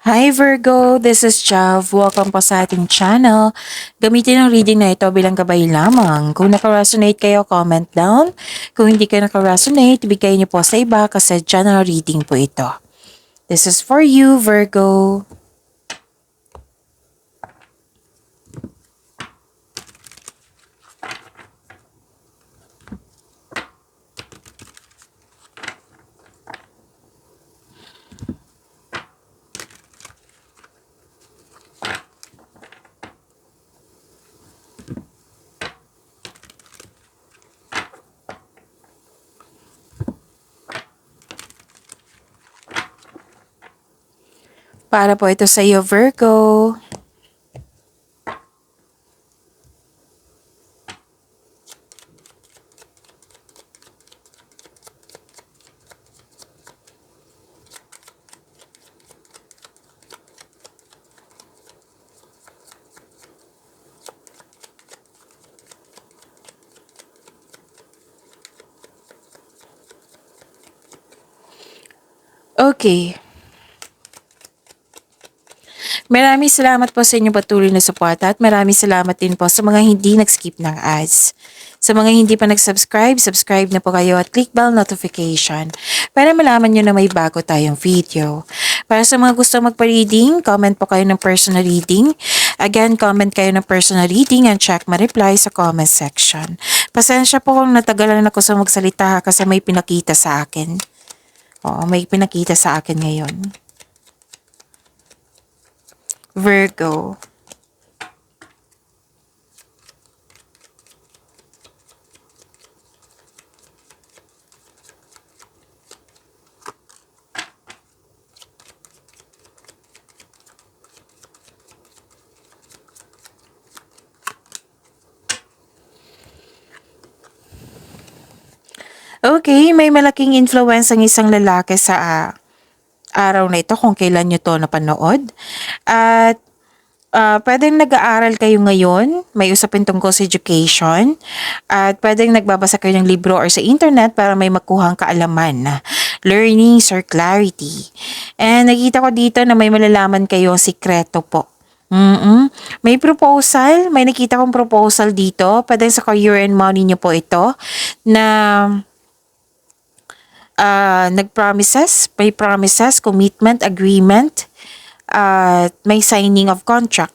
Hi Virgo, this is Jav. Welcome po sa ating channel. Gamitin ang reading na ito bilang gabay lamang. Kung naka-resonate kayo, comment down. Kung hindi kayo naka-resonate, bigay niyo po sa iba kasi general reading po ito. This is for you, Virgo. Para po ito sa iyo, Virgo. Okay. Maraming salamat po sa inyong patuloy na suporta at maraming salamat din po sa mga hindi nag-skip ng ads. Sa mga hindi pa nag-subscribe, subscribe na po kayo at click bell notification para malaman nyo na may bago tayong video. Para sa mga gusto magpa-reading, comment po kayo ng personal reading. Again, comment kayo ng personal reading and check my reply sa comment section. Pasensya po kung natagalan ako sa magsalita kasi may pinakita sa akin. Oo, may pinakita sa akin ngayon. Virgo. Okay, may malaking influence ang isang lalaki sa araw na ito kung kailan nyo to napanood. At pwedeng nag-aaral kayo ngayon, may usapin tungkol sa education, at pwedeng nagbabasa kayo ng libro or sa internet para may makuhang kaalaman, learnings or clarity. And nakita ko dito na may malalaman kayong sikreto po. May proposal, may nakita kong proposal dito, pwedeng sa career and money nyo po ito, na may promises, commitment, agreement, at may signing of contract.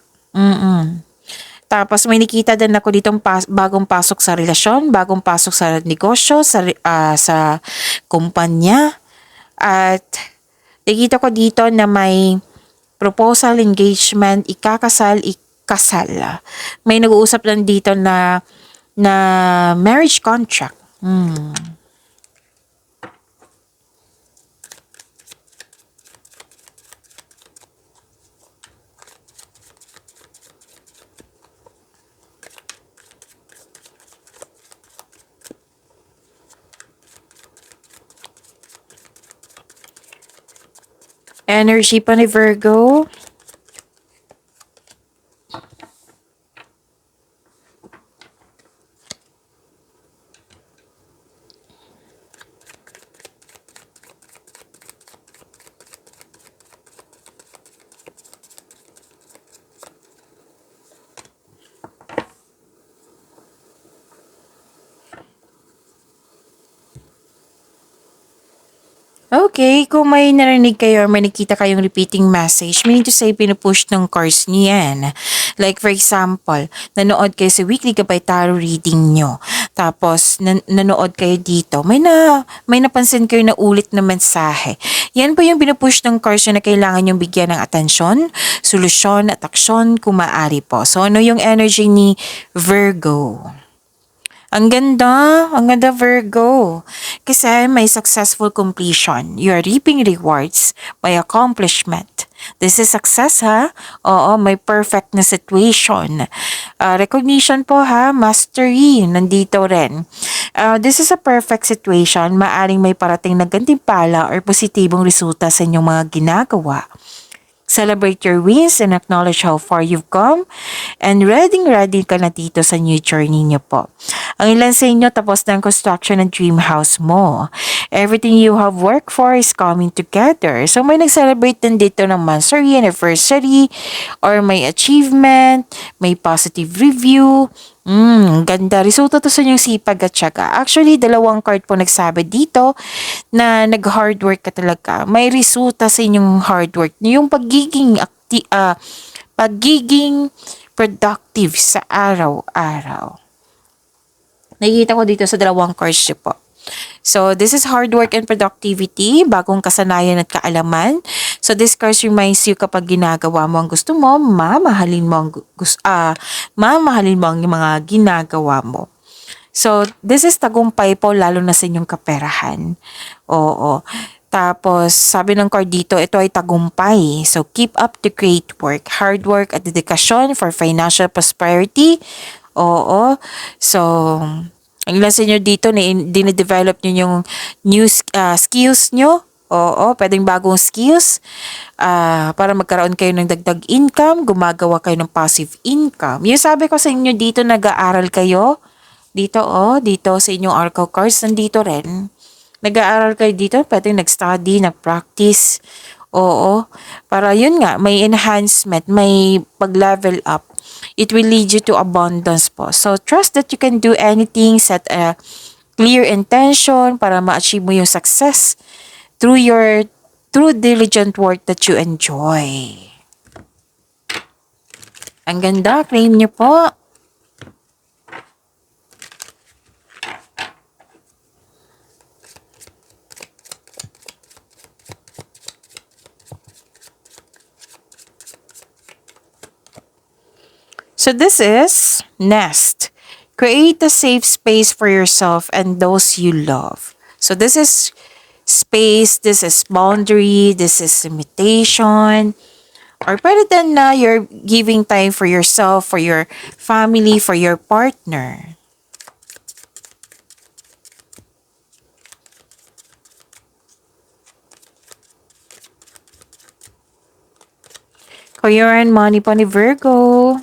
Tapos may nakita din ako ditong bagong pasok sa relasyon, bagong pasok sa negosyo, sa kumpanya. At nakita ko dito na may proposal, engagement, ikasal. May nag-uusap lang dito na marriage contract. Energy pa ni Virgo. Okay, kung may narinig kayo or may nakita kayong repeating message, meaning to say pinupush ng cards niyan. Like for example, nanood kayo sa weekly gabay tarot reading nyo. Tapos nanood kayo dito, may napansin kayo na ulit na mensahe. Yan po yung pinupush ng cards na kailangan yung bigyan ng atensyon, solusyon at aksyon kung maaari po. So ano yung energy ni Virgo? Ang ganda Virgo. Kasi may successful completion. You are reaping rewards by accomplishment. This is success ha? Oo, may perfect na situation. Recognition po ha, mastery, nandito rin. This is a perfect situation. Maaring may parating na gantimpala or positibong resulta sa inyong mga ginagawa. Celebrate your wins and acknowledge how far you've come. And ready ka na dito sa new journey niyo po. Ang ilan sa inyo tapos na ang construction ng dream house mo. Everything you have worked for is coming together. So may nag-celebrate din dito ng monthsary, anniversary, or may achievement, may positive review. Ganda. Resulta to sa inyong sipag at syaga. Actually, dalawang card po nagsabi dito na nag-hard work ka talaga. May resulta sa inyong hard work. Yung pagiging productive sa araw-araw. Nakikita ko dito sa dalawang cards niyo po. So, this is hard work and productivity, bagong kasanayan at kaalaman. So, this card reminds you kapag ginagawa mo ang gusto mo, mamahalin mo ang mga ginagawa mo. So, this is tagumpay po lalo na sa inyong kaperahan. Oo. Tapos, sabi ng card dito, ito ay tagumpay. So, keep up the great work. Hard work at dedikasyon for financial prosperity. Oo. So, ang ilan sa inyo dito, dine-develop nyo yung new skills nyo. Oo, pwedeng bagong skills para magkaroon kayo ng dagdag income, gumagawa kayo ng passive income. Yung sabi ko sa inyo dito, nag-aaral kayo. Dito sa inyong oracle cards, nandito rin. Nag-aaral kayo dito, pwedeng nag-study, nag-practice. Oo, para yun nga, may enhancement, may pag-level up. It will lead you to abundance po. So, trust that you can do anything, set a clear intention para ma-achieve mo yung success through diligent work that you enjoy. Ang ganda, claim nyo po. So this is nest. Create a safe space for yourself and those you love. So this is space, this is boundary, this is limitation. Or pwede din na you're giving time for yourself, for your family, for your partner. Career and money po ni Virgo.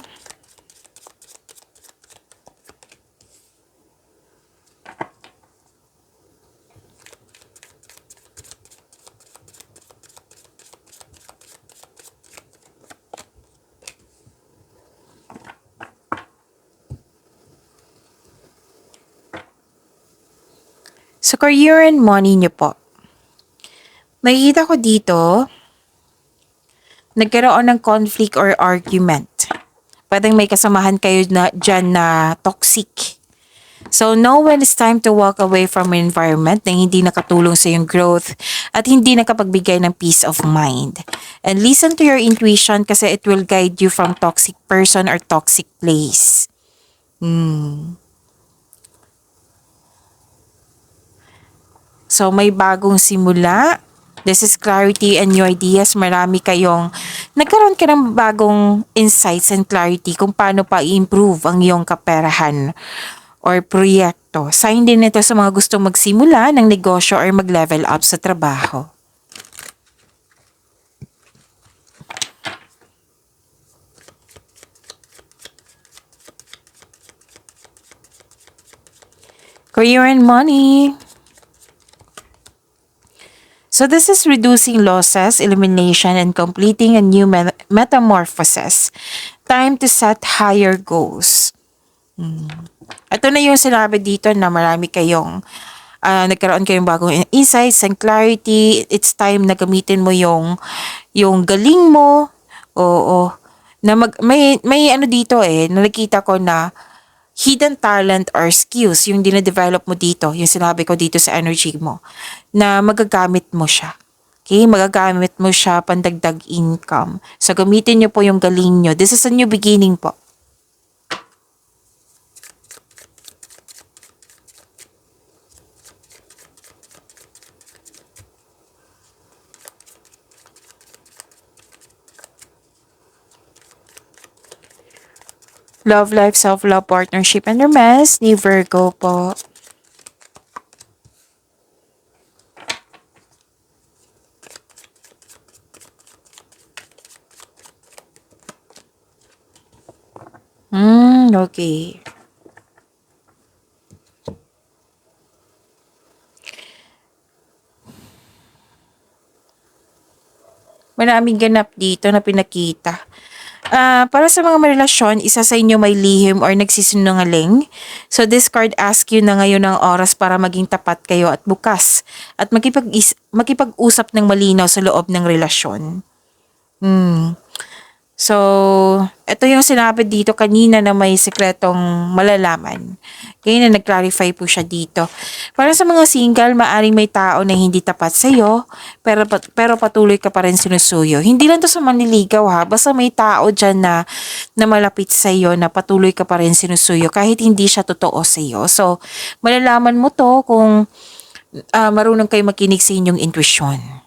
So, career and money niyo po. Makikita ko dito, nagkaroon ng conflict or argument. Pwedeng may kasamahan kayo na dyan na toxic. So, know when it's time to walk away from an environment na hindi nakatulong sa iyong growth at hindi nakapagbigay ng peace of mind. And listen to your intuition kasi it will guide you from toxic person or toxic place. So, may bagong simula. This is clarity and new ideas. Marami nagkaroon ka ng bagong insights and clarity kung paano pa i-improve ang iyong kaperahan or proyekto. Sign din ito sa mga gustong magsimula ng negosyo or mag-level up sa trabaho. Career and money. So this is reducing losses, elimination, and completing a new metamorphosis. Time to set higher goals. Ito na yung sinabi dito na marami nagkaroon kayong bagong insights and clarity. It's time na gamitin mo yung galing mo. Oo. May ano dito nakikita ko na hidden talent or skills yung dine-develop mo dito, yung sinabi ko dito sa energy mo, na magagamit mo siya. Okay? Magagamit mo siya pandagdag income. So, gamitin nyo po yung galing nyo. This is a new beginning po. Love life, self-love, partnership, and romance ni Virgo po. Okay. Maraming ganap dito na pinakita. Para sa mga relasyon, isa sa inyo may lihim or nagsisinungaling. So this card asks you na ngayon ang oras para maging tapat kayo at bukas at makipag-usap ng malinaw sa loob ng relasyon. So, ito yung sinabi dito kanina na may sekretong malalaman. Kaya na nag-clarify po siya dito. Para sa mga single, maaring may tao na hindi tapat sa iyo, pero patuloy ka pa rin sinusuyo. Hindi lang to sa manliligaw ha, basta may tao dyan na malapit sa iyo na patuloy ka pa rin sinusuyo kahit hindi siya totoo sa iyo. So, malalaman mo to kung marunong kayo makinig sa inyong intuition.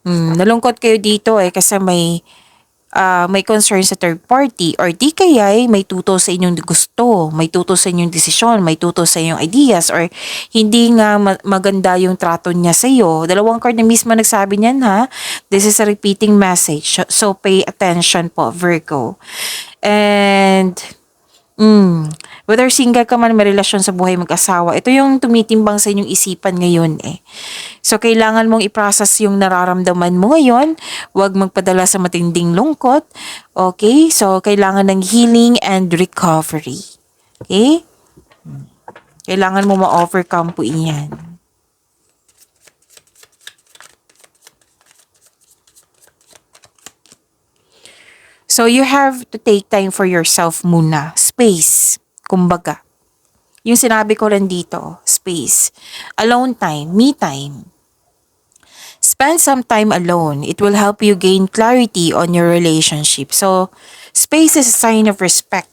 Nalungkot kayo dito kasi may concern sa third party or di kaya may tuto sa inyong gusto, may tuto sa inyong desisyon, may tuto sa inyong ideas or hindi nga maganda yung trato niya sa iyo. Dalawang card na mismo nagsabi niyan ha. This is a repeating message. So pay attention po, Virgo. And whether single ka man, may relasyon sa buhay mag-asawa, ito yung tumitimbang sa inyong isipan ngayon So, kailangan mong i-process yung nararamdaman mo ngayon. Huwag magpadala sa matinding lungkot. Okay? So, kailangan ng healing and recovery. Okay? Kailangan mo ma-overcome po iyan. So, you have to take time for yourself muna. Space. Kumbaga. Yung sinabi ko rin dito, space. Alone time, me time. Spend some time alone. It will help you gain clarity on your relationship. So, space is a sign of respect.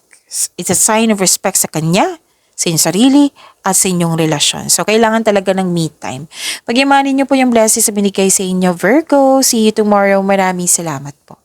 It's a sign of respect sa kanya, sa inyong sarili, at sa inyong relasyon. So, kailangan talaga ng me time. Pagyamanin niyo po yung blessings na binigay sa inyo, Virgo. See you tomorrow. Maraming salamat po.